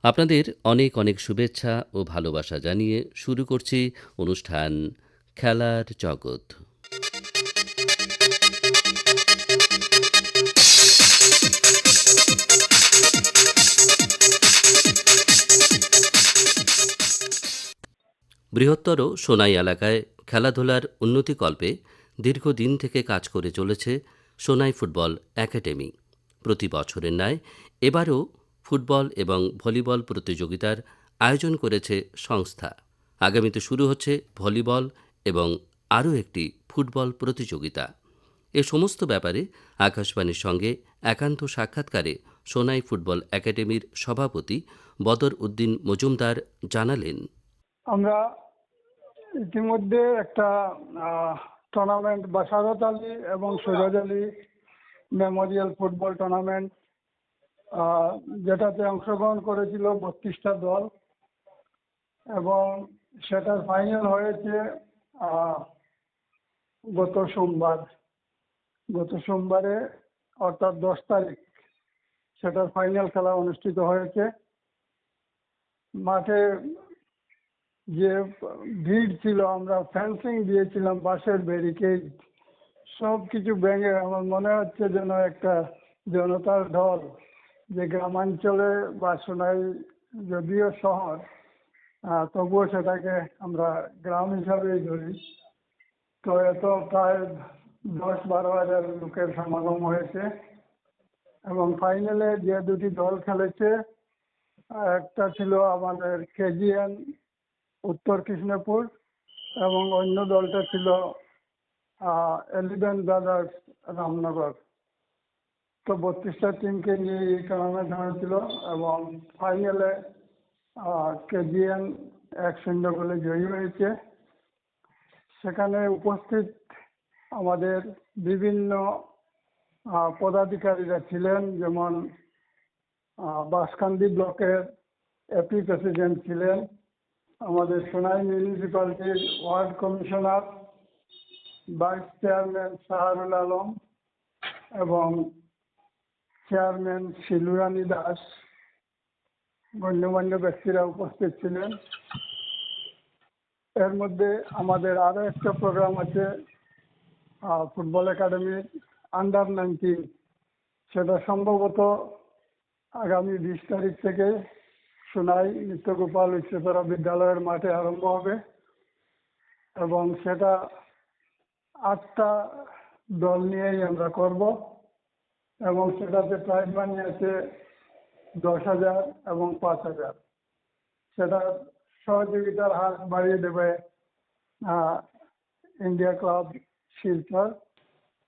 আপনাদের অনেক অনেক শুভেচ্ছা ও ভালোবাসা জানিয়ে শুরু করছি অনুষ্ঠান খেলার জগৎ। বৃহত্তর সোনাই এলাকায় খেলাধুলার উন্নতিকল্পে দীর্ঘদিন থেকে কাজ করে চলেছে সোনাই ফুটবল একাডেমি। প্রতি বছরের ন্যায় এবারও ফুটবল এবং ভলিবল প্রতিযোগিতার আয়োজন করেছে সংস্থা। আগামীতে শুরু হচ্ছে ভলিবল এবং আরও একটি ফুটবল প্রতিযোগিতা। এ সমস্ত ব্যাপারে আকাশবাণীর সঙ্গে একান্ত সাক্ষাৎকারে সোনাই ফুটবল একাডেমির সভাপতি বদর উদ্দিন মজুমদার জানালেন, আমরা ইতিমধ্যে একটা টুর্নামেন্ট বাসারত আলী এবং Suraj Ali Memorial football tournament যেটাতে অংশগ্রহণ করেছিল 32টা দল এবং সেটার ফাইনাল হয়েছে গত সোমবারে অর্থাৎ 10 তারিখ সেটার ফাইনাল খেলা অনুষ্ঠিত হয়েছে। মাঠে যে ভিড় ছিল, আমরা ফেন্সিং দিয়েছিলাম, বাঁশের ব্যারিকেড, সব কিছু ভেঙে আমার মনে হচ্ছে যেন একটা জনতার ঢল। যে গ্রামাঞ্চলে বা সোনাই যদিও শহর, তবুও সেটাকে আমরা গ্রাম হিসাবেই ধরি। তো এত প্রায় 10-12 হাজার লোকের সমাগম হয়েছে এবং ফাইনালে যে দুটি দল খেলেছে, একটা ছিল আমাদের কেজিএন উত্তর কৃষ্ণপুর এবং অন্য দলটা ছিল 11 ব্রাদার্স রামনগর। তো 32টা টিমকে নিয়ে এই টুর্নামেন্ট হয়েছিল এবং ফাইনালে কেজিএন 1-0 গোলে জয়ী হয়েছে। সেখানে উপস্থিত আমাদের বিভিন্ন পদাধিকারীরা ছিলেন, যেমন বাঁশকান্দি ব্লকের এপি প্রেসিডেন্ট ছিলেন, আমাদের সোনাই মিউনিসিপ্যালিটির ward commissioner, vice chairman Shahrul Alam এবং চেয়ারম্যান শিলুরানী দাস, গণ্যমান্য ব্যক্তিরা উপস্থিত ছিলেন। এর মধ্যে আমাদের আরও একটা প্রোগ্রাম আছে ফুটবল একাডেমির আন্ডার-19, সেটা সম্ভবত আগামী 20 তারিখ থেকে সোনাই নিত্যগোপাল উচ্চতর বিদ্যালয়ের মাঠে আরম্ভ হবে এবং সেটা 8টা দল নিয়েই আমরা করব এবং সেটাতে প্রাইজ মানি আছে 10,000 এবং 5,000। সেটা সহযোগিতার হার বাড়িয়ে দেবে ইন্ডিয়া ক্লাব শিলচর,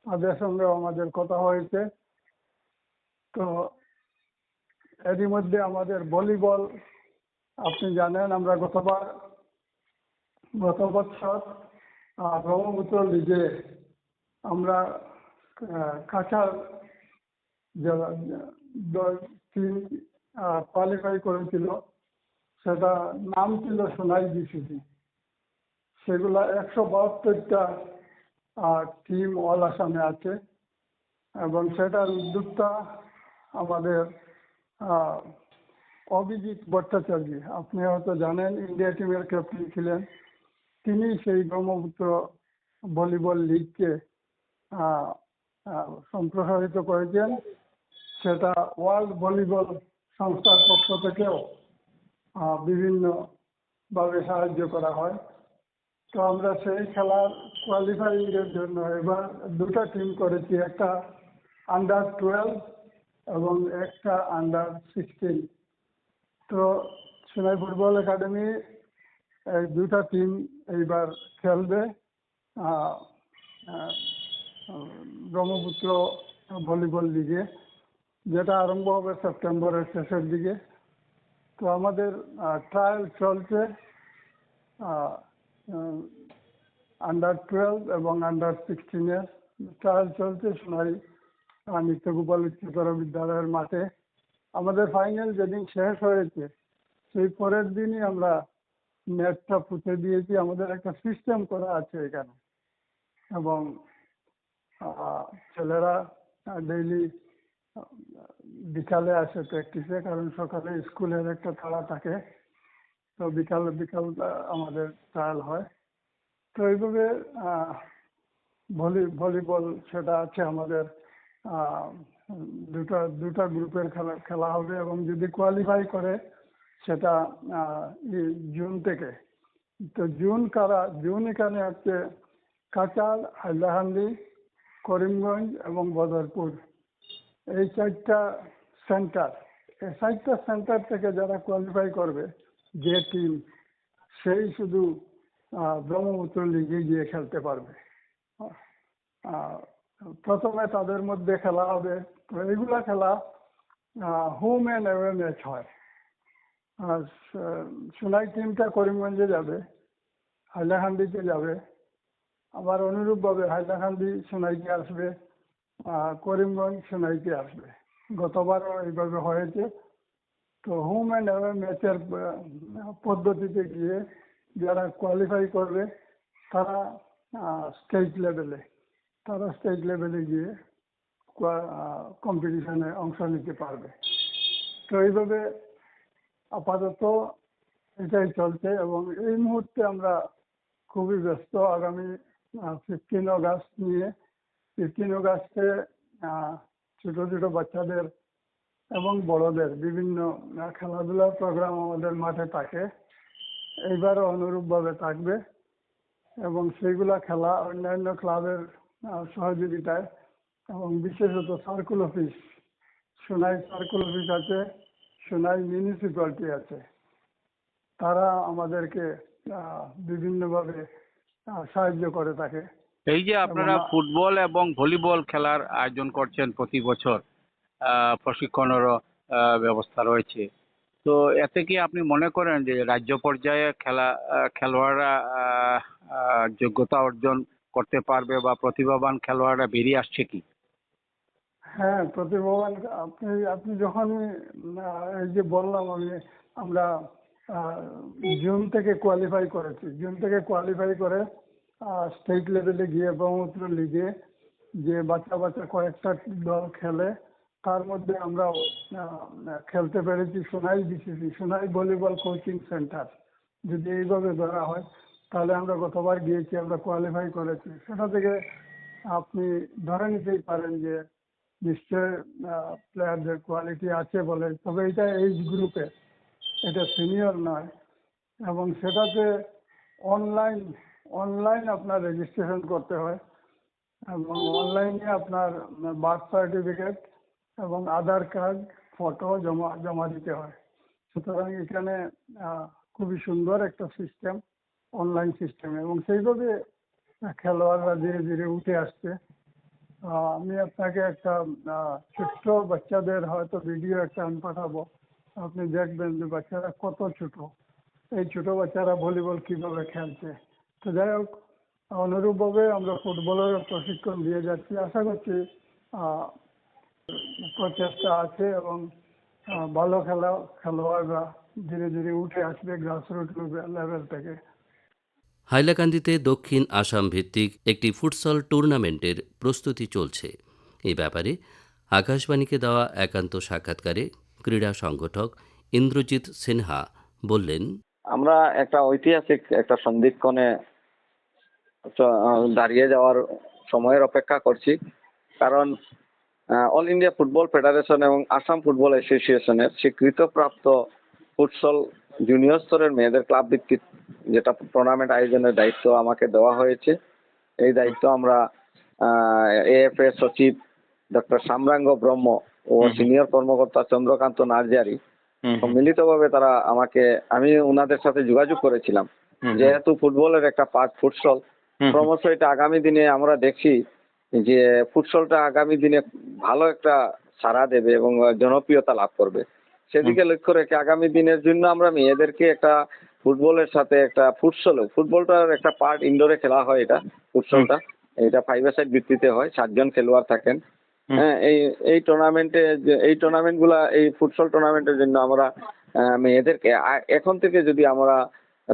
তাদের সঙ্গেও আমাদের কথা হয়েছে। তো এরই মধ্যে আমাদের ভলিবল, আপনি জানেন আমরা গত বছর ব্রহ্মপুত্র লিগে আমরা কাছাড় টিম কোয়ালিফাই করেছিল। সেটা নাম ছিল সোনাই বিসিসি। সেগুলা 172টা টিম অল আসামে আছে এবং সেটার উদ্যোক্তা আমাদের অভিজিৎ ভট্টাচার্য, আপনি হয়তো জানেন, ইন্ডিয়া টিমের ক্যাপ্টেন ছিলেন। তিনি সেই ব্রহ্মপুত্র ভলিবল লিগকে সম্প্রসারিত করেছেন। সেটা ওয়ার্ল্ড ভলিবল সংস্থার পক্ষ থেকেও বিভিন্নভাবে সাহায্য করা হয়। তো আমরা সেই খেলার কোয়ালিফাইংয়ের জন্য এবার 2টা টিম করেছি, একটা আন্ডার-12 এবং একটা আন্ডার-16। তো সোনাই ফুটবল একাডেমি এই 2টা টিম এইবার খেলবে ব্রহ্মপুত্র ভলিবল লিগে, যেটা আরম্ভ হবে সেপ্টেম্বরের শেষের দিকে। তো আমাদের ট্রায়াল চলছে আন্ডার-12 এবং আন্ডার-16-এর ট্রায়াল চলছে সোনাই নিত্যগোপাল উচ্চতর বিদ্যালয়ের মাঠে। আমাদের ফাইনাল যেদিন শেষ হয়েছে সেই পরের দিনই আমরা নেটটা পুঁতে দিয়েছি। আমাদের একটা সিস্টেম করা আছে এখানে এবং ছেলেরা ডেইলি বিকালে আসে প্র্যাকটিসে, কারণ সকালে স্কুলের একটা তাড়া থাকে। তো বিকাল বিকাল আমাদের ট্রায়াল হয়। তো এইভাবে ভলিবল সেটা আছে আমাদের। আহ, দুটা দুটা গ্রুপের খেলা খেলা হবে, এবং যদি কোয়ালিফাই করে সেটা জুন থেকে। তো জুন এখানে হচ্ছে কাচার, হাইলাকান্দি, করিমগঞ্জ এবং বদরপুর, এই চারটা সেন্টার। এই চারটা সেন্টার থেকে যারা কোয়ালিফাই করবে, যে টিম, সেই শুধু ব্রহ্মপুত্র লিগে গিয়ে খেলতে পারবে। আহ, প্রথমে তাদের মধ্যে খেলা হবে। তো এইগুলা খেলা হোম অ্যান্ড অ্যাওয়ে ম্যাচ হয়। আর সোনাই টিমটা করিমগঞ্জে যাবে, হাইলাকান্দিতে যাবে, আবার অনুরূপভাবে হাইলাকান্দি সোনাইতে আসবে, করিমগঞ্জ সোনাইতে আসবে। গতবারও এইভাবে হয়েছে। তো হোম অ্যান্ড অ্যাওয়ে ম্যাচের পদ্ধতিতে গিয়ে যারা কোয়ালিফাই করবে তারা স্টেট লেভেলে গিয়ে কম্পিটিশনে অংশ নিতে পারবে। তো এইভাবে আপাতত এটাই চলছে, এবং এই মুহূর্তে আমরা খুবই ব্যস্ত। আগামী 15 আগস্ট নিয়ে। 15 আগস্টে ছোট ছোট বাচ্চাদের এবং বড়দের বিভিন্ন খেলাধুলার প্রোগ্রাম আমাদের মাঠে থাকে। এইবারও অনুরূপভাবে থাকবে, এবং সেইগুলা খেলা অন্যান্য ক্লাবের সহযোগিতায়, এবং বিশেষত circle office, Sonai circle office আছে, সোনাই মিউনিসিপ্যালিটি আছে, তারা আমাদেরকে বিভিন্নভাবে সাহায্য করে থাকে। এই যে এবং আপনারা ফুটবল এবং ভলিবল খেলার আয়োজন করছেন প্রতি বছর, প্রশিক্ষণেরও ব্যবস্থা রয়েছে, তো এতে কি আপনি মনে করেন যে রাজ্য পর্যায়ে খেলোয়াড়রা যোগ্যতা অর্জন করতে পারবে বা প্রতিভাবান খেলোয়াড়রা বেরিয়ে আসছে কি? হ্যাঁ, প্রতিভাবান। আপনি আপনি যখনই এই যে বললাম আমি, আমরা জুন থেকে কোয়ালিফাই করেছি। জুন থেকে কোয়ালিফাই করে স্টেট লেভেলে গিয়ে ব্রহ্মপুত্র লিগে যে বাচ্চা বাচ্চা কয়েকটা দল খেলে, তার মধ্যে আমরা খেলতে পেরেছি Sonai BCC, Sonai volleyball coaching centre. যদি এইভাবে ধরা হয়, তাহলে আমরা গতবার গিয়েছি, আমরা কোয়ালিফাই করেছি। সেটা থেকে আপনি ধরে নিতেই পারেন যে নিশ্চয় প্লেয়ারদের কোয়ালিটি আছে বলে। তবে এটা এইজ গ্রুপে, এটা সিনিয়র নয়, এবং সেটাতে অনলাইন অনলাইন আপনার রেজিস্ট্রেশন করতে হয়, এবং অনলাইনে আপনার বার্থ সার্টিফিকেট এবং আধার কার্ড, ফটো জমা দিতে হয়। সুতরাং এখানে খুবই সুন্দর একটা সিস্টেম, অনলাইন সিস্টেম, এবং সেইভাবে খেলোয়াড়রা ধীরে ধীরে উঠে আসছে। আমি আপনাকে একটা ছোট্ট বাচ্চাদের হয়তো ভিডিও একটা আমি পাঠাবো, আপনি দেখবেন যে বাচ্চারা কত ছোট, এই ছোট বাচ্চারা ভলিবল কিভাবে খেলছে। তো যাই হোক, অনুরূপভাবে আমরা ফুটবলের প্রশিক্ষণ দিয়ে যাচ্ছি। আশা করছি প্রচেষ্টা আছে, এবং ভালো খেলোয়াড়রা ধীরে ধীরে উঠে আসবে গ্রাসরুট লেভেল থেকে। হাইলাকান্দিতে দক্ষিণ আসাম ভিত্তিক একটি ফুটসল টুর্নামেন্টের প্রস্তুতি চলছে। এ ব্যাপারে আকাশবাণীকে দেওয়া একান্ত সাক্ষাৎকারে ক্রীড়া সংগঠক ইন্দ্রজিৎ সিনহা বললেন, আমরা একটা ঐতিহাসিক একটা সন্ধিক্ষণে দাঁড়িয়ে যাওয়ার সময়ের অপেক্ষা করছি। কারণ অল ইন্ডিয়া ফুটবল ফেডারেশন এবং আসাম ফুটবল অ্যাসোসিয়েশনের স্বীকৃতপ্রাপ্ত ফুটসল জুনিয়র স্তরের মেয়েদের ক্লাব ভিত্তিক যেটা টুর্নামেন্ট আয়োজনের দায়িত্ব আমাকে দেওয়া হয়েছে। এই দায়িত্ব আমরা এএফএ সচিব ডক্টর সামরাঙ্গ ব্রহ্ম ও সিনিয়র কর্মকর্তা চন্দ্রকান্ত নার্জারি মিলিতভাবে আমি ওনাদের সাথে যোগাযোগ করেছিলাম। যেহেতু ফুটবলের একটা পার্ট ফুটসল, ক্রমশ এটা আগামী দিনে আমরা দেখছি যে ফুটসলটা আগামী দিনে ভালো একটা সাড়া দেবে এবং জনপ্রিয়তা লাভ করবে। সেদিকে লক্ষ্য রেখে আগামী দিনের জন্য আমরা মেয়েদেরকে একটা ফুটবলের সাথে একটা ফুটবলটার একটা পার্ট ইনডোরে খেলা হয়। এটা ফুটসলটা এটা 5-a-side ভিত্তিতে হয়, 7 জন খেলোয়াড় থাকেন। হ্যাঁ, এই টুর্নামেন্টগুলা, এই ফুটসল টুর্নামেন্টের জন্য আমরা মেয়েদেরকে এখন থেকে যদি আমরা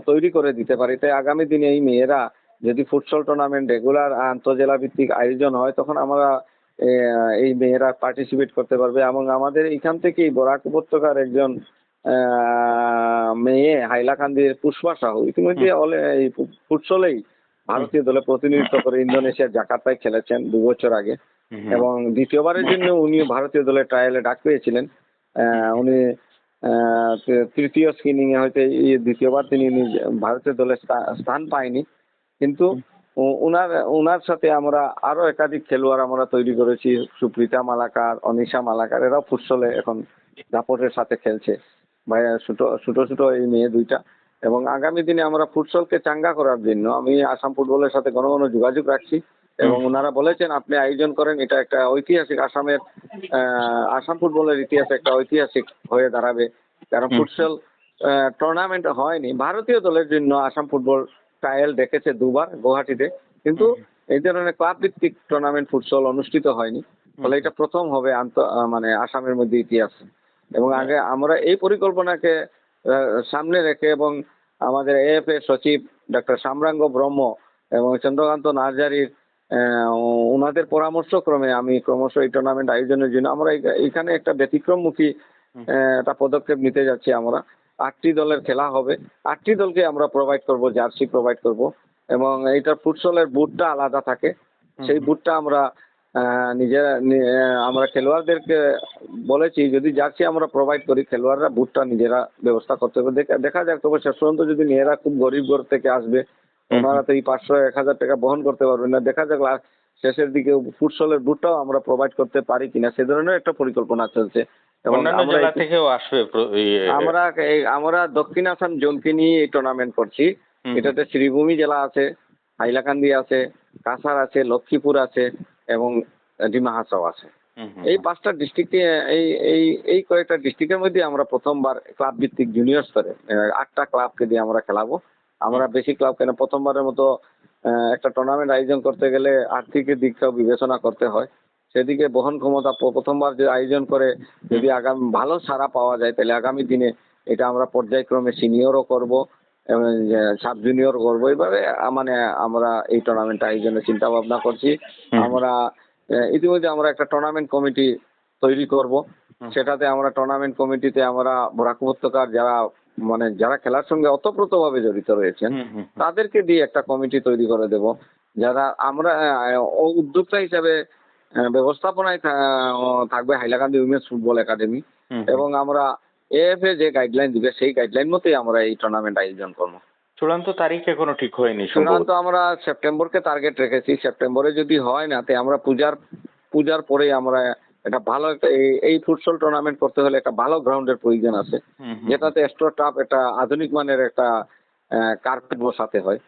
তৈরি করে দিতে পারি, তাই আগামী দিনে এই মেয়েরা যদি ফুটসল টুর্নামেন্ট রেগুলার আন্তঃজেলা ভিত্তিক আয়োজন হয়, তখন আমরা এই মেয়েরা পার্টিসিপেট করতে পারবে। এবং আমাদের এখান থেকেই বরাক উপত্যকার একজন মেয়ে হাইলাকান্দির পুষ্পা সাহু ইতিমধ্যে এই ফুটসলেই ভারতীয় দলে প্রতিনিধিত্ব করে ইন্দোনেশিয়ার জাকার্তায় খেলেছেন 2 বছর আগে। এবং দ্বিতীয়বারের জন্য উনি ভারতীয় দলের ট্রায়ালে ডাক পেয়েছিলেন। উনি তৃতীয় স্ক্রিনিং এ হয়তো এই দ্বিতীয়বার তিনি ভারতীয় দলে স্থান পায়নি, কিন্তু ওনার সাথে আমরা আরো একাধিক খেলোয়াড় আমরা তৈরি করেছি। সুপ্রিতা মালাকার, অনিশা মালাকার, এরাও ফুটসলে এখন দাপটের সাথে খেলছে। ভাইয়া ছোট ছোট এই মেয়ে দুইটা। এবং আগামী দিনে আমরা ফুটসলকে চাঙ্গা করার জন্য আমি আসাম ফুটবলের সাথে ঘন ঘন যোগাযোগ রাখছি। এবং ওনারা বলেছেন আপনি আয়োজন করেন, এটা একটা ঐতিহাসিক আসাম ফুটবলের ইতিহাসে একটা ঐতিহাসিক হয়ে দাঁড়াবে। কারণ ফুটসল টুর্নামেন্ট হয়নি, ভারতীয় দলের জন্য আসাম ফুটবল ট্রায়াল ডেকেছে 2বার গুয়াহাটিতে, কিন্তু এই ধরনের ক্লাব ভিত্তিক টুর্নামেন্ট ফুটসল অনুষ্ঠিত হয়নি। ফলে এটা প্রথম হবে মানে আসামের মধ্যে ইতিহাস। এবং আগে আমরা এই পরিকল্পনাকে সামনে রেখে এবং আমাদের এএফ এর সচিব ডক্টর সামরাঙ্গ ব্রহ্ম এবং চন্দ্রকান্ত নার্জারির ওনাদের পরামর্শক্রমে আমি ক্রমশ এই টুর্নামেন্ট আয়োজনের জন্য আমরা এখানে একটা ব্যতিক্রমমুখী একটা পদক্ষেপ নিতে যাচ্ছি। আমরা 8টি দলের খেলা হবে, 8টি দলকে আমরা প্রোভাইড করব, জার্সি প্রোভাইড করব। এবং এইটার ফুটসলের বুটটা আলাদা থাকে, সেই বুটটা আমরা আমরা খেলোয়াড়দেরকে বলেছি যদি জার্সি আমরা প্রোভাইড করি, খেলোয়াড়রা বুটটা নিজেরা ব্যবস্থা করতে হবে। দেখা যাক, তবে শেষ পর্যন্ত যদি মেয়েরা খুব গরিব ঘর থেকে আসবে, ওনারা তো এই 500-1000 টাকা বহন করতে পারবেন না। দেখা যাক শেষের দিকে ফুটসলের বুটটাও আমরা প্রোভাইড করতে পারি কিনা, সে ধরনের একটা পরিকল্পনা চলছে। এবং আমরা দক্ষিণ আসাম জোনকে নিয়ে এই টুর্নামেন্ট করছি। এটাতে শ্রীভূমি জেলা আছে, হাইলাকান্দি আছে, কাছাড় আছে, লক্ষ্মীপুর আছে এবং ডিমা হাসাও আছে। এই 5টা ডিস্ট্রিক্টে এই কয়েকটা ডিস্ট্রিক্টের মধ্যে আমরা প্রথমবার ক্লাব ভিত্তিক জুনিয়র স্তরে 8টা ক্লাবকে দিয়ে আমরা খেলাবো। আমরা বেশি ক্লাব কেন, প্রথমবারের মতো একটা টুর্নামেন্ট আয়োজন করতে গেলে আর্থিক দিকটাও বিবেচনা করতে হয়। সেদিকে বহন ক্ষমতা প্রথমবার যে আয়োজন করে যদি আগামী ভালো সাড়া পাওয়া যায়, তাহলে আগামী দিনে এটা আমরা পর্যায়ক্রমে সিনিয়রও করব এবং সাব জুনিয়র করবো। এইভাবে মানে আমরা এই টুর্নামেন্ট আয়োজনের চিন্তা ভাবনা করছি। আমরা ইতিমধ্যে আমরা একটা টুর্নামেন্ট কমিটি তৈরি করব। সেটাতে আমরা টুর্নামেন্ট কমিটিতে আমরা বরাক উপত্যকার যারা খেলার সঙ্গে ওতপ্রোতভাবে জড়িত রয়েছেন তাদেরকে দিয়ে একটা কমিটি তৈরি করে দেব, যারা আমরা উদ্যোক্তা হিসাবে ব্যবস্থাপনায় থাকবে হাইলাকান্দি উইমেন্স ফুটবল একাডেমি। এবং আমরা এএফএ যে গাইডলাইন দিবে সেই গাইডলাইন মতোই আমরা এই টুর্নামেন্ট আয়োজন করবো। চূড়ান্ত তারিখ এখনো ঠিক হয়নি? চূড়ান্ত আমরা সেপ্টেম্বরকে টার্গেট রেখেছি। সেপ্টেম্বরে যদি হয় না, তাই আমরা পূজার পরে আমরা একটা ভালো এই ফুটসল টুর্নামেন্ট করতে হলে একটা ভালো গ্রাউন্ডের প্রয়োজন আছে, যেটাতে এক্সট্রা টাফ একটা আধুনিক মানের একটা কার্পেট বসাতে হয়।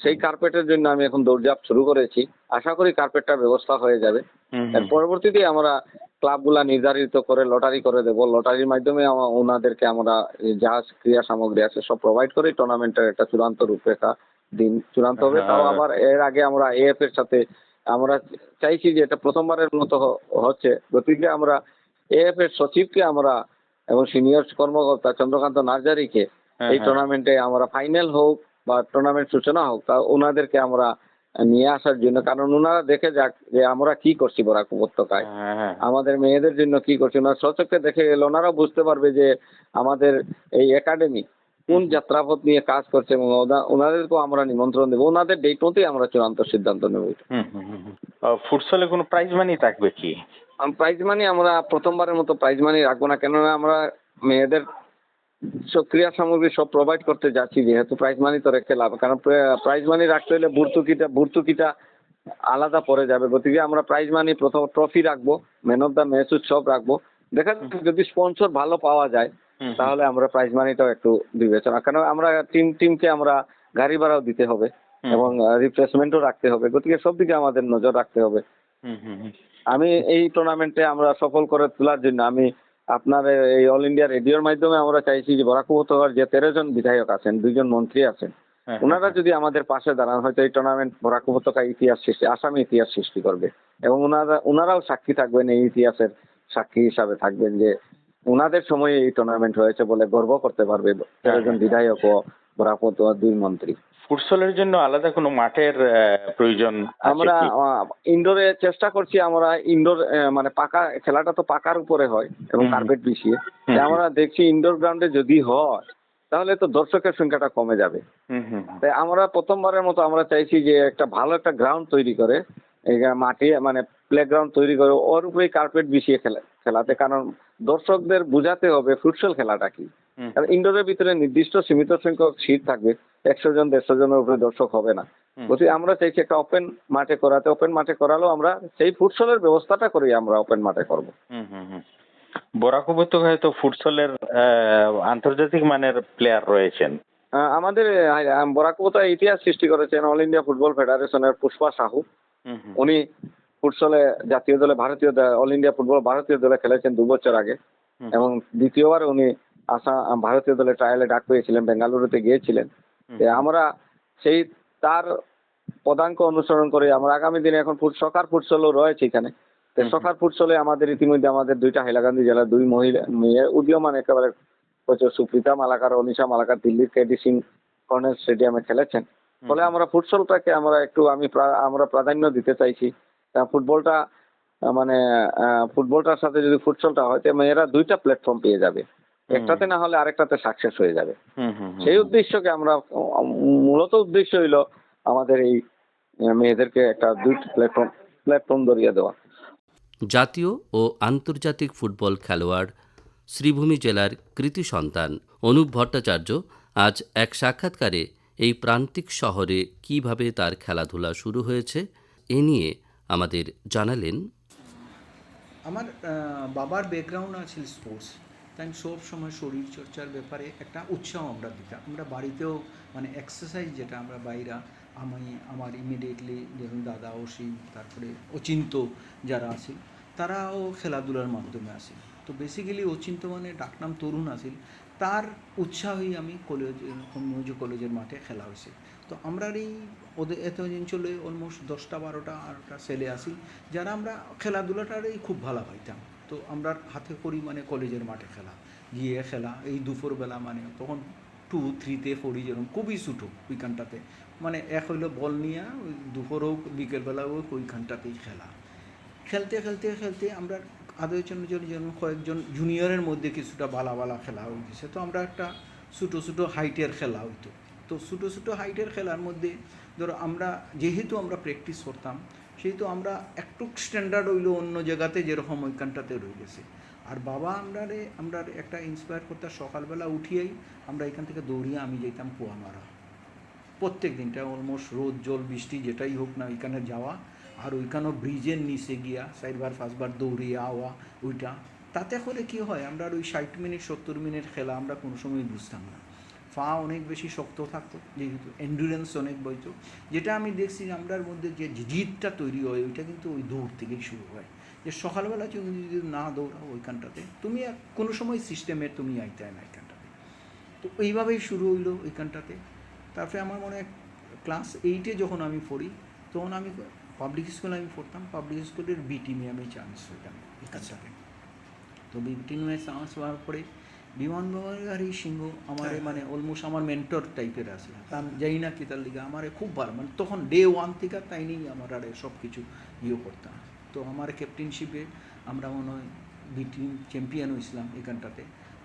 সেই কার্পেটের জন্য আমি এখন দৌড়ঝাঁপ শুরু করেছি। আশা করি কার্পেটটার ব্যবস্থা হয়ে যাবে। এর পরবর্তীতে আমরা ক্লাবগুলা নির্ধারিত করে লটারি করে দেব। লটারির মাধ্যমে ওনাদেরকে আমরা যা ক্রীড়া সামগ্রী আছে সব প্রোভাইড করে টুর্নামেন্টের একটা চূড়ান্ত রূপরেখা চূড়ান্ত হবে। তাও আবার এর আগে আমরা এএফ এর সাথে আমরা চাইছি যে এটা প্রথমবারের মতো হচ্ছে, গতিকে আমরা এএফ এর সচিবকে আমরা এবং সিনিয়র কর্মকর্তা চন্দ্রকান্ত নার্জারিকে এই টুর্নামেন্টে আমরা ফাইনাল হোক বা টুর্নামেন্ট সূচনা হোক, তা ওনাদেরকে আমরা নিয়ে আসার জন্য। কারণ ওনারা দেখে যাক যে আমরা কি করছি বরাক উপত্যকায়, আমাদের মেয়েদের জন্য কি করছি। ওনারা স্বচক্ষে দেখে গেলে ওনারাও বুঝতে পারবে যে আমাদের এই একাডেমি কোন যাত্রাপথ নিয়ে কাজ করছে এবং ওনাদেরকেও আমরা নিমন্ত্রণ দেবো। ওনাদের ডেট মতেই আমরা চূড়ান্ত সিদ্ধান্ত নেব। ফুটসলে কোনো প্রাইজ মানি থাকবে কি? প্রাইজ মানি আমরা প্রথমবারের মতো প্রাইজ মানি রাখবো না, কেননা আমরা মেয়েদের সব ক্রীড়া সামগ্রী সব প্রোভাইড করতে যাচ্ছি, যেহেতু প্রাইজ মানি তো রেখে লাভ। কারণ প্রাইজ মানি রাখতে হলে ভর্তুকিটা আলাদা পড়ে যাবে। গতিকে আমরা প্রাইজ মানি প্রথম ট্রফি রাখবো, ম্যান অফ দ্য ম্যাচ সব রাখবো। দেখা যাচ্ছে যদি স্পন্সর ভালো পাওয়া যায় তাহলে আমরা প্রাইজ মানিটাও একটু বিবেচনা, কারণ আমরা টিমকে আমরা গাড়ি ভাড়াও দিতে হবে এবং রিপ্লেসমেন্টও রাখতে হবে। গতিকে সব দিকে আমাদের নজর রাখতে হবে। আমি এই টুর্নামেন্টে আমরা সফল করে তোলার জন্য আমি আপনার এই অল ইন্ডিয়া রেডিওর মাধ্যমে আমরা চাইছি যে বরাক উপত্যকার যে 13 জন বিধায়ক আছেন, 2 জন মন্ত্রী আছেন, ওনারা যদি আমাদের পাশে দাঁড়ান, হয়তো এই টুর্নামেন্ট বরাক উপত্যকার আসামে ইতিহাস সৃষ্টি করবে। এবং ওনারাও সাক্ষী থাকবেন, এই ইতিহাসের সাক্ষী হিসাবে থাকবেন যে ওনাদের সময়ে এই টুর্নামেন্ট হয়েছে বলে গর্ব করতে পারবে 13 জন বিধায়ক ও বরাক উপত্যকার 2 মন্ত্রী। ফুটসলের জন্য আলাদা কোনো মাঠের প্রয়োজন আছে আমরা কি? ইনডোরে চেষ্টা করছি, আমরা ইনডোর মানে পাকা খেলাটা তো পাকার উপরে হয় এবং হুম। কার্পেট বিছিয়ে। হুম, তাই আমরা দেখছি ইনডোর গ্রাউন্ডে যদি হয় তাহলে তো দর্শকের সংখ্যাটা কমে যাবে। হুম, হুম, হুম, তাই আমরা প্রথমবারের মতো আমরা চাইছি যে একটা ভালো একটা গ্রাউন্ড তৈরি করে, এই মাঠে মানে প্লেগ্রাউন্ড তৈরি করে ওর উপরেই কার্পেট বিছিয়ে খেলাতে, কারণ দর্শকদের বোঝাতে হবে ফুটসল খেলাটা কি। হুম, কারণ ইনডোরের ভিতরে নির্দিষ্ট সীমিত সংখ্যক সিট থাকবে, 100 জন 150 জনের উপরে দর্শক হবে না। হুম, বলছি আমরা চাইছি একটা ওপেন মাঠে করাতে, ওপেন মাঠে করালেও আমরা সেই ফুটসলের ব্যবস্থাটা করি আমরা ওপেন মাঠে করব। হুম, হুম, হুম। বরাক উপত্যকায় তো ফুটসলের আন্তর্জাতিক মানের প্লেয়ার রয়েছেন। আমাদের বরাক উপত্যকায় ইতিহাস সৃষ্টি করেছেন অল ইন্ডিয়া ফুটবল ফেডারেশনের পুষ্পা সাহু। হুম, হুম, উনি ফুটসলে জাতীয় দলে অল ইন্ডিয়া ফুটবল ভারতীয় দলে খেলেছেন 2 বছর আগে, হুম, এবং দ্বিতীয়বার উনি ভারতীয় দলে ট্রায়ালে ডাক পেয়েছিলেন, বেঙ্গালুরুতে গিয়েছিলেন। হুম, আমরা সেই তার পদাঙ্ক অনুসরণ করে আমরা আগামী দিনে এখন সকার ফুটসলও রয়েছে এখানে। তো হুম, সকার ফুটসলে ইতিমধ্যে আমাদের 2টা হাইলাকান্দি জেলার 2 মহিলা মেয়ে উদীয়মান একেবারে প্রচুর সুপ্রিতা মালাকার, অনিশা মালাকার দিল্লির কেডি সিং কর্নেল স্টেডিয়ামে খেলেছেন। হুম, ফলে আমরা ফুটসলটাকে আমরা প্রাধান্য দিতে চাইছি। ফুটবলটা মানে ফুটবলটার সাথে যদি ফুটসলটা হয় তাহলে মেয়েরা 2টা প্ল্যাটফর্ম পেয়ে যাবে, একটাতে না হলে আরেকটাতে সাকসেস হয়ে যাবে। হুম, হুম, হুম, সেই উদ্দেশ্যকে আমরা মূলত উদ্দেশ্য হইল আমাদের এই মেয়েদেরকে একটা 2টি প্ল্যাটফর্ম ধরিয়ে দেওয়া। জাতীয় ও আন্তর্জাতিক ফুটবল খেলোয়াড় শ্রীভূমি জেলার কৃতি সন্তান অনুপ ভট্টাচার্য আজ এক সাক্ষাৎকারে এই প্রান্তিক শহরে কিভাবে তার খেলাধুলা শুরু হয়েছে এ নিয়ে আমাদের জানালেন। আমার বাবার ব্যাকগ্রাউন্ড আছে স্পোর্টস, তাই আমি সব সময় শরীরচর্চার ব্যাপারে একটা উৎসাহ আমরা দিতাম। আমরা বাড়িতেও মানে এক্সারসাইজ যেটা আমরা বাইরা আমার ইমিডিয়েটলি যেমন দাদা অসীম, তারপরে অচিন্ত যারা আছে তারাও খেলাধুলার মাধ্যমে আসে। তো বেসিক্যালি অচিন্ত মানে ডাকনাম তরুণ আসিল, তার উৎসাহই আমি কলেজের মাঠে খেলা হয়েছে। তো আমরা এই ওদের এত অঞ্চলে অলমোস্ট 10টা-12টা ছেলে আসি যারা আমরা খেলাধুলাটারই খুব ভালো পাইতাম। তো আমরা হাতে করি মানে কলেজের মাঠে খেলা, গিয়ে খেলা এই দুপুরবেলা মানে তখন 2-3-তে পড়ি, যেরকম খুবই ছোটো ওইখানটাতে মানে এক হইলো বল নিয়ে ওই দুপুর হোক বিকেলবেলা হোক ওইখানটাতেই খেলা। খেলতে খেলতে খেলতে আমরা যেমন কয়েকজন জুনিয়রের মধ্যে কিছুটা বালা খেলা হয়ে গেছে। তো আমরা একটা ছোটো হাইটের খেলা হইতো। তো ছোটো হাইটের খেলার মধ্যে ধরো আমরা যেহেতু আমরা প্র্যাকটিস করতাম, সেহেতু আমরা একটু স্ট্যান্ডার্ড হইলো অন্য জায়গাতে যেরকম ওইখানটাতে রয়ে গেছে। আর বাবা আমরা একটা ইন্সপায়ার করতাম, সকালবেলা উঠিয়েই আমরা এখান থেকে দৌড়িয়ে আমি যেতাম কুয়ামারা প্রত্যেক দিনটা, অলমোস্ট রোদ জল বৃষ্টি যেটাই হোক না ওইখানে যাওয়া, আর ওইখানেও ব্রিজের নিচে গিয়া 4-5বার দৌড়িয়ে আওয়া ওইটা। তাতে করে কি হয়, আমরা ওই 60 মিনিট 70 মিনিট খেলা আমরা কোনো সময় বুঝতাম না। পা অনেক বেশি শক্ত থাকতো, যেহেতু এন্ডুরেন্স অনেক বইতো। যেটা আমি দেখছি আমরার মধ্যে যে জিদটা তৈরি হয় ওইটা কিন্তু ওই দৌড় থেকেই শুরু হয়। যে সকালবেলা তুমি যদি না দৌড়াও ওইখানটাতে তুমি কোনো সময় সিস্টেমের তুমি আইতে না এখানটাতে। তো এইভাবেই শুরু হইলো ওইখানটাতে। তারপরে আমার মনে হয় ক্লাস 8-এ যখন আমি পড়ি তখন আমি পাবলিক স্কুলে পড়তাম, পাবলিক স্কুলের বি টিমে আমি চান্স হইতাম এখানটাতে। তো বি টিমে চান্স হওয়ার পরে বিমান বাবারি সিংহ আমার মানে অলমোস্ট আমার মেন্টর টাইপের আছে, তা আমি যাই না কি তার লিগে আমার খুব ভালো, মানে তখন ডে 1 থেকে তাই নিয়েই আমার আর সব কিছু করতাম। তো আমার ক্যাপ্টেনশিপে আমরা মনে হয় বি টিম চ্যাম্পিয়ন হয়েছিলাম এখানটাতে।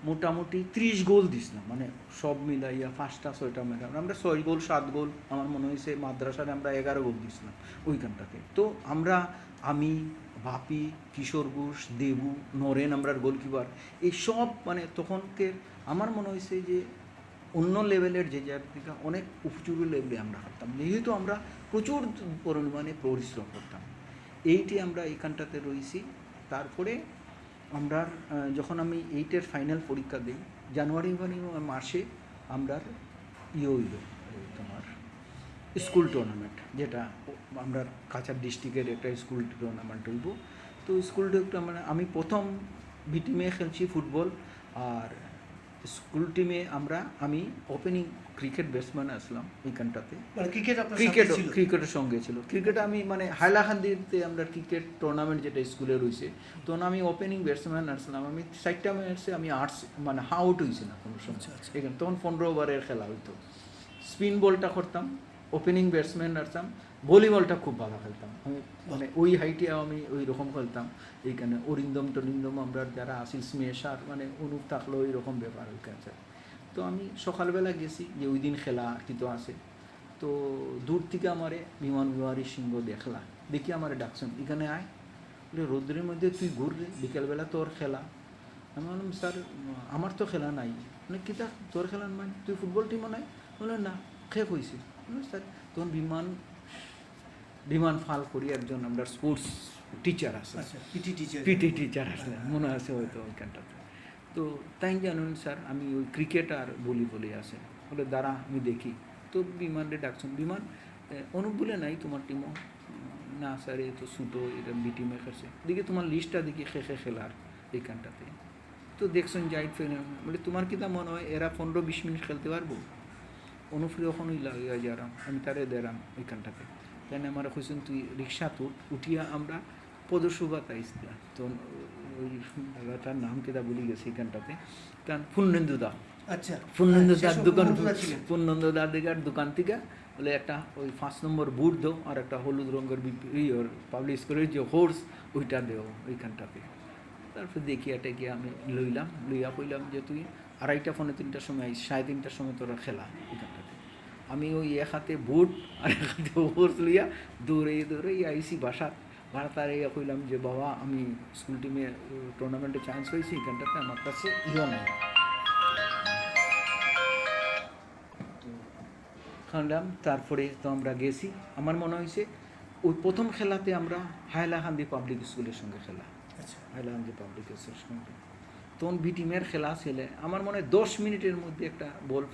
মোটামুটি 30 গোল দিছিলাম, মানে সব মিলাইয়া 5টা-6টা মেলা আমরা 6 গোল 7 গোল, আমার মনে হয়েছে মাদ্রাসায় আমরা 11 গোল দিছিলাম ওইখানটাতে। তো আমি বাপি, কিশোর ঘোষ, দেবু, নরেন আমরার গোলকিপার, এই সব মানে তখনকের আমার মনে হয়েছে যে অন্য লেভেলের যে জায়গা অনেক উঁচু লেভেলে আমরা হারতাম, যেহেতু আমরা প্রচুর পরিমাণে পরিশ্রম করতাম। এইটি আমরা এইখানটাতে রয়েছি। তারপরে আমরা যখন আমি 8-এর ফাইনাল পরীক্ষা দিই, জানুয়ারি মাসে আমরা হইল তোমার স্কুল টুর্নামেন্ট, যেটা আমরা কাছাড় ডিস্ট্রিক্টের একটা স্কুল টুর্নামেন্ট হইব। তো স্কুল টুর্নামেন্ট আমি প্রথম বি টিমে খেলছি ফুটবল, আর স্কুল টিমে আমি ওপেনিং ক্রিকেট ব্যাটসম্যান আসলাম এইখানটাতে। মানে ক্রিকেটের সঙ্গে ছিল। ক্রিকেটে আমি মানে হাইলাকান্দিতে আমরা ক্রিকেট টুর্নামেন্ট যেটা স্কুলে রয়েছে, তখন আমি ওপেনিং ব্যাটসম্যান আসলাম। আমি 4টা ম্যাচে আমি আউট হয়েছি না কোনো সময়। এখানে তখন 15 ওভারের খেলা হইতো। স্পিন বলটা করতাম, ওপেনিং ব্যাটসম্যান আসতাম, ভলিবলটা খুব ভালো খেলতাম আমি, মানে ওই হাইটে আমি ওই রকম খেলতাম। এইখানে অরিন্দম টরিন্দম আমরা যারা আসি স্মেশ আর মানে অনুপ থাকলো ওই রকম ব্যাপার ওইখানে। তো আমি সকালবেলা গেছি যে ওই দিন খেলা কিন্তু আছে, তো দূর থেকে আমারে বিমান বিহারী সিংহ দেখলা, দেখি আমারে ডাকছেন এখানে আয়, বলে রৌদ্রের মধ্যে তুই ঘুর রে, বিকেলবেলা তোর খেলা। আমি বললাম স্যার আমার তো খেলা নাই। মানে কিতা তোর খেলা মানে তুই ফুটবল টিমও নাই? বলে না, খেয়ে হয়েছে। স্যার তখন বিমান ফাল করি একজন আমরা স্পোর্টস টিচার আছে, পিটি টিচার আসলে মনে আছে হয়তো ওইখানটাতে। তো তাই জানুন স্যার আমি ওই ক্রিকেট আর ভলিবলে আছে, বলে দাঁড়া আমি দেখি। তো বিমানরে ডাকছেন, বিমান অনুপ বলে নাই তোমার টিমও? না স্যার এ তো ছুটো, এটা বি টিমে খেলছে। দেখি তোমার লিস্টটা দেখি খেলার এইখানটাতে। তো দেখছেন যাই ফেলে, বলে তোমার কি তা মনে হয় এরা 15-20 মিনিট খেলতে পারবো? অনুফ্রি ওখানেই লাগিয়ে যারাম, আমি তারে দেরাম ওইখানটাতে। তাই আমার কইছেন তুই রিক্সা উঠিয়া আমরা পদশোভাত আইসলা। তো ওই দাদাটার নাম কেটা বলি গেছে এইখানটাতে, কারণ পূর্ণেন্দুদা, আচ্ছা পূর্ণেন্দুদার দোকান, ছিলেন। পূর্ণেন্দুদার দিকার দোকান থেকে বলে একটা ওই 5 নম্বর বুট দাও আর একটা হলুদ রঙের পাবলিশ করে যে হোর্স ওইটা দেও ওইখানটাতে। তারপর দেখিয়া টেকিয়া আমি লইয়া কইলাম যে তুই 2:30 পৌনে 3টার সময় আইস, 3:30টার সময় তোরা খেলা এখানটাতে। আমি ওই এক হাতে বুট আর এক হাতে হোর্স লইয়া দৌড়ে আইসি বাসাত। তার ইয়া কইলাম যে বাবা আমি স্কুল টিমে টুর্নামেন্টে চান্স হয়েছি, এখানটাতে আমার কাছে নাই। তো খানলাম, তারপরে তো আমরা গেছি। আমার মনে হয়েছে ওই প্রথম খেলাতে আমরা হাইলাকান্দি পাবলিক স্কুলের সঙ্গে খেলা, হাইলাকান্দি পাবলিক স্কুলের সঙ্গে। তখন বি টিমের খেলা ছেলে আমার মনে হয় 10 মিনিটের মধ্যে একটা বল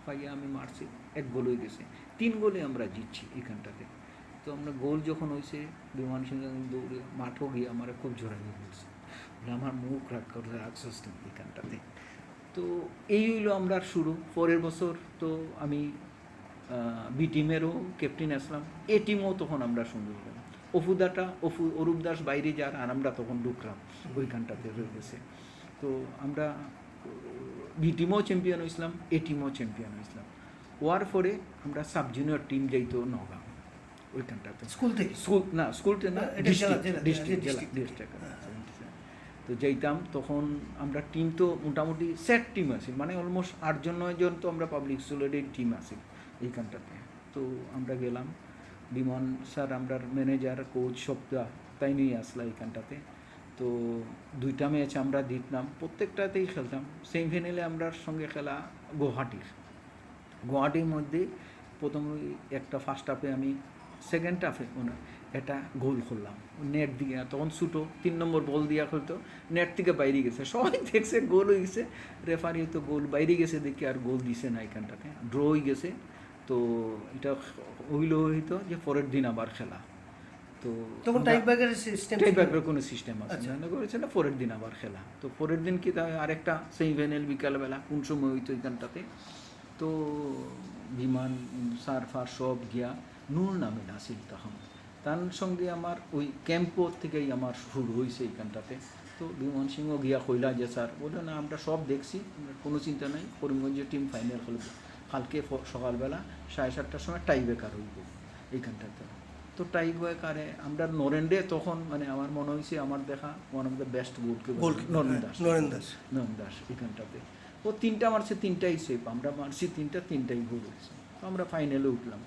পাইয়া আমি মারছি, 1 গোল হয়ে গেছে, 3 গোলে আমরা জিতছি এখানটাতে। তো আমরা গোল যখন হয়েছে বিমান সিংহ দৌড়ে মাঠও গিয়ে আমার খুব জোরাই হয়েছে, আমার মুখ রাখছিস তুমি এখানটাতে। তো এই হইলো আমরা শুরু। পরের বছর তো আমি বি টিমেরও ক্যাপ্টেন আসলাম, এ টিমও তখন আমরা সুন্দর গেলাম। অরূপ দাস বাইরে যার আর আমরা তখন ঢুকলাম ওইখানটাতে রয়ে গেছে। তো আমরা বি টিমও চ্যাম্পিয়ন হয়েছিলাম, এ টিমও চ্যাম্পিয়ন হয়েছিলাম। হওয়ার পরে আমরা সাব জুনিয়র টিম যাইতো নগাঁও ওইখানটাতে, স্কুলতে না ডিস্ট্রিক্ট। তো যাইতাম তখন আমরা টিম তো মোটামুটি সেট টিম আছে, মানে অলমোস্ট 8-9 জন তো আমরা পাবলিক স্কুলের টিম আছি এইখানটাতে। তো আমরা গেলাম, বিমান স্যার আমরা ম্যানেজার কোচ সবটা তাই নিয়ে আসলা এইখানটাতে। তো 2টা ম্যাচ আমরা জিতলাম, প্রত্যেকটাতেই খেলতাম। সেমিফাইনালে আমরার সঙ্গে খেলা গুয়াহাটির মধ্যে প্রথম একটা ফার্স্ট হাফে আমি, সেকেন্ড হাফে একটা গোল করলাম নেট দিয়ে, তখন ছুটো 3 নম্বর বল দিয়া খেলতো, নেট থেকে বাইরে গেছে, সবাই দেখছে গোল হয়ে গেছে, রেফারি তো গোল বাইরে গেছে দেখি আর গোল দিছে না এখানটাতে, ড্র হয়ে গেছে। তো এটা হইতো যে পরের দিন আবার খেলা। তো তখন টাইব্রেকারের সিস্টেম, টাইব্রেকারের কোনো সিস্টেম আছে না, করেছে না পরের দিন আবার খেলা। তো পরের দিন কি তাই আরেকটা সেমিফাইনাল বিকালবেলা কোন সময় হইতো এখানটাতে। তো বিমান সার ফার সব গিয়া নূর নামে আসিল তখন, তার সঙ্গে আমার ওই ক্যাম্পোর থেকেই আমার শুরু হয়েছে এইখানটাতে। তো বিমান সিংহ গিয়া কইলা যে স্যার, বলে না আমরা সব দেখছি, আমরা কোনো চিন্তা নাই, করিমগঞ্জের টিম ফাইনাল খেলবে কালকে সকালবেলা 7:30টার সময় টাইব্রেকার হইব এইখানটাতে। তো টাইব্রেকারে আমরা নরেন্দ্রে তখন মানে আমার মনে হয়েছে আমার দেখা one of the best Naren Das এখানটাতে। ও 3টা মারছে, 3টাই সেফ, আমরা মারছি 3টাই গোল হয়েছে। তো আমরা ফাইনালে উঠলাম।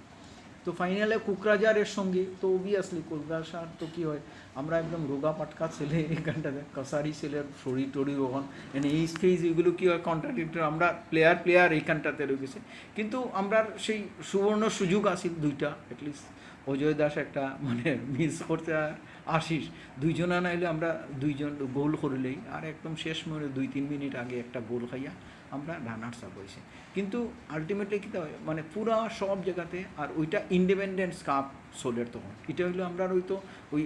তো ফাইনালে কোকরাঝারের সঙ্গে, তো অবভিয়াসলি কোকরাঝার তো কী হয়, আমরা একদম রোগা পাটকা ছেলে এখানটাতে, কাসারি ছেলের শরীর টরির ওখান মানে এই স্টেজ এগুলো কী হয় কন্ট্রাডিক্টর, আমরা প্লেয়ার এইখানটাতে রয়ে গেছে। কিন্তু আমরা সেই সুবর্ণ সুযোগ আসিল 2টা, অ্যাটলিস্ট অজয় দাস একটা মানে মিস করতে, আর আশিস, 2জনা নাইলে আমরা 2জন গোল করলেই, আর একদম শেষ মানে 2-3 মিনিট আগে একটা গোল খাইয়া আমরা রানার্স আপ হয়েছে। কিন্তু আলটিমেটলি কী হয় মানে পুরা সব জায়গাতে, আর ওইটা ইন্ডিপেন্ডেন্স কাপ সোলের তখন, এটা হইলো আমরা হইতো ওই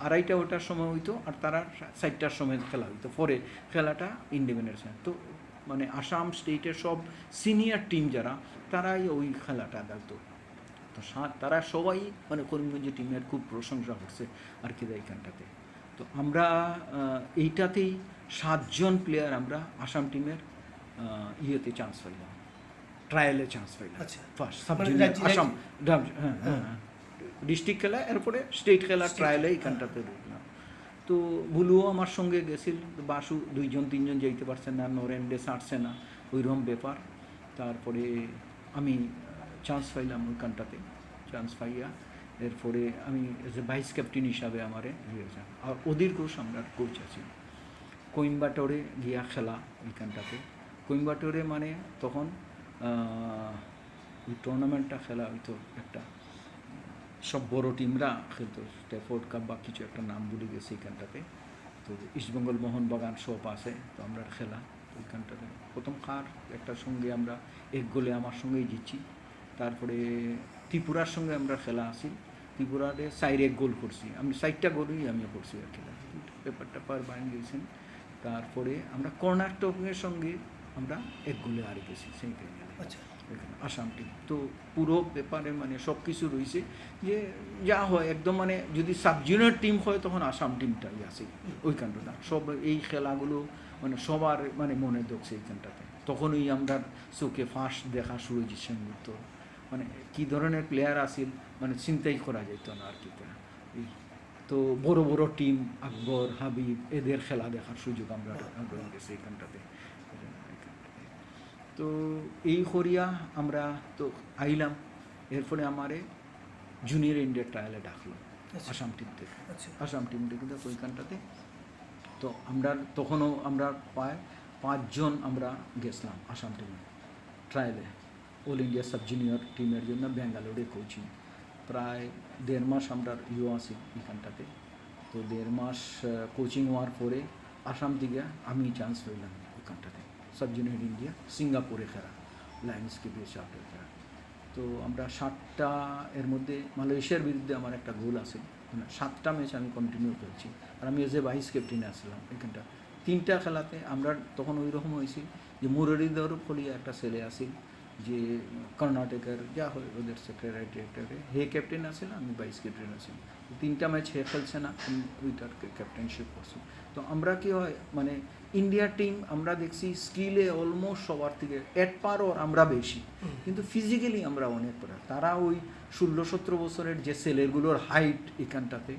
2:30 সময় হইতো, আর তারা 4টার সময় খেলা হইতো, পরে খেলাটা ইন্ডিপেন্ডেন্স। তো মানে আসাম স্টেটের সব সিনিয়র টিম যারা, তারাই ওই খেলাটা দেখতো। তো তারা সবাই মানে করিমগঞ্জ টিমের খুব প্রশংসা করছে আর কি এইখানটাতে। তো আমরা এইটাতেই 7 জন প্লেয়ার আমরা আসাম টিমের ইয়েতে চান্স পাইলাম, ট্রায়ালে চান্স পাইলাম আচ্ছা। ফার্স্ট সাব মানে জুনিয়র রাজ্যে- আসাম হ্যাঁ ডিস্ট্রিক্ট খেলা এরপরে স্টেট খেলা ট্রায়ালে এইখানটাতে ঢুকলাম। তো বুলুও আমার সঙ্গে গেছিল, বাসু 2-3 জন যাইতে পারছে না, নরেন্ডে ছাড়ছে না, ওইরকম ব্যাপার। তারপরে আমি চান্স পাইলাম ওইখানটাতে, চান্স পাইয়া এরপরে আমি এজ এ ভাইস ক্যাপ্টেন হিসাবে আমারে দিয়েছে। আর অধীর ঘোষ আমরা কোচ আছি। কোয়েম্বাটোরে গিয়া খেলা ওইখানটাতে, কোয়েম্বাটোরে মানে তখন ওই টুর্নামেন্টটা খেলা হইতো একটা, সব বড় টিমরা খেলতো, স্ট্যাফোর্ড কাপ বা কিছু একটা নাম ভুলে গেছে এইখানটাতে। তো ইস্টবেঙ্গল মোহনবাগান সব আছে, তো আমরা খেলা ওইখানটাতে প্রথম একটার সঙ্গে আমরা 1 গোলে আমার সঙ্গেই জিতছি। তারপরে ত্রিপুরার সঙ্গে আমরা খেলা আছি, ত্রিপুরাতে 4-1 গোল করছি, আমি 4টা গোলই আমি করছি আর খেলা, পেপারটা পার বাইন গেছেন। তারপরে আমরা কর্ণাটকের সঙ্গে আমরা 1 গোলে হারে গেছি সেই খেলা, আচ্ছা। এখানে আসাম টিম। তো পুরো ব্যাপারে মানে সব কিছু রয়েছে যে যা হয় একদম, মানে যদি সাব জুনিয়র টিম হয় তখন আসাম টিমটাই আছে ওইখানটা। সব এই খেলাগুলো মানে সবার মানে মনে ধরছে এইখানটাতে। তখনই আমরা চোখে ফার্স্ট দেখা শুরু হয়েছে মুহূর্ত, মানে কী ধরনের প্লেয়ার আসিল মানে চিন্তাই করা যেত না আর কি। তো বড় বড় টিম আকবর, হাবিব এদের খেলা দেখার সুযোগ আমরা রয়ে গেছি এইখানটাতে। তো এই করিয়া আমরা তো আইলাম, এর ফলে আমারে জুনিয়র ইন্ডিয়া ট্রায়ালে ডাকলো আচ্ছা। আসাম টিম থেকে, আচ্ছা। আসাম টিম থেকে ওইখানটাতে। তো আমরা তখনও আমরা প্রায় 5 জন আমরা গেছিলাম আসাম টিমে ট্রায়ালে, অল ইন্ডিয়া সাব জুনিয়র টিমের জন্য ব্যাঙ্গালোরে কোচিং। প্রায় 1.5 মাস আমরা আছি এখানটাতে। তো 1.5 মাস কোচিং হওয়ার পরে আসাম থেকে আমি চান্স পেলাম ওইখানটাতে সাব জুনিয়র ইন্ডিয়া সিঙ্গাপুরে খেলা, লায়ন্সকে বেশ আউটের খেলা। তো আমরা 7টা এর মধ্যে মালয়েশিয়ার বিরুদ্ধে আমার একটা গোল আছে, মানে 7টা ম্যাচ আমি কন্টিনিউ করছি, আর আমি এজ এ ভাইস ক্যাপ্টেনে আসলাম এখানটা। 3টা খেলাতে আমরা তখন ওই রকম হয়েছি যে মুরলীধর ফলিয়া একটা ছেলে আসিল যে কর্ণাটকের যা হয় ওদের সেক্রেটারি, হে ক্যাপ্টেন আছিল, আমি ভাইস ক্যাপ্টেন আছি। 3টা ম্যাচ হে খেলছে না, আমি ওইটার ক্যাপ্টেনশিপ করছি। তো আমরা কি হয় মানে ইন্ডিয়া টিম আমরা দেখছি স্কিলে অলমোস্ট সবার থেকে এট পার ওর আমরা বেশি, কিন্তু ফিজিক্যালি আমরা অনেক পড়া। তারা ওই 16-17 বছরের যে ছেলেগুলোর হাইট এখানটাতে,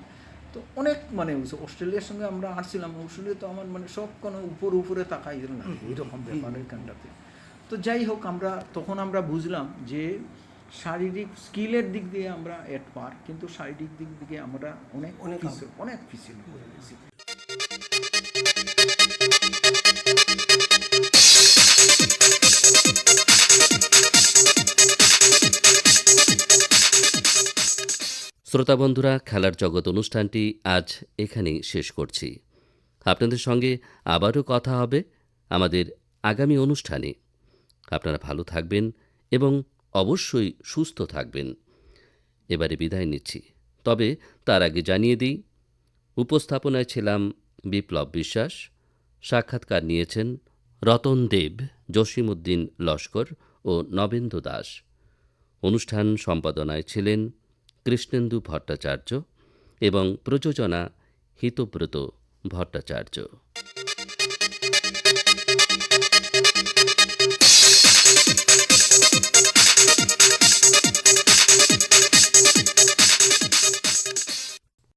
তো অনেক মানে অস্ট্রেলিয়ার সঙ্গে আমরা আসছিলাম, অস্ট্রেলিয়া তো আমার মানে সব কোনো উপরে তাকাই না এরকম ব্যাপার এখানটাতে। তো যাই হোক, তখন আমরা বুঝলাম যে শারীরিক স্কিলের দিক দিয়ে আমরা এট পার, কিন্তু শারীরিক দিক থেকে আমরা অনেক পিছিয়ে হয়ে গেছি। শ্রোতা বন্ধুরা, খেলার জগৎ অনুষ্ঠানটি আজ এখানেই শেষ করছি। আপনাদের সঙ্গে আবারও কথা হবে আমাদের আগামী অনুষ্ঠানে। আপনারা ভালো থাকবেন এবং অবশ্যই সুস্থ থাকবেন। এবারে বিদায় নিচ্ছি, তবে তার আগে জানিয়ে দিই, উপস্থাপনায় ছিলাম বিপ্লব বিশ্বাস, সাক্ষাৎকার নিয়েছেন রতন দেব, জসিমউদ্দিন লস্কর ও নবেন্দু দাস। অনুষ্ঠান সম্পাদনায় ছিলেন কৃষ্ণেন্দু ভট্টাচার্য এবং প্রযোজনা হিতব্রত ভট্টাচার্য।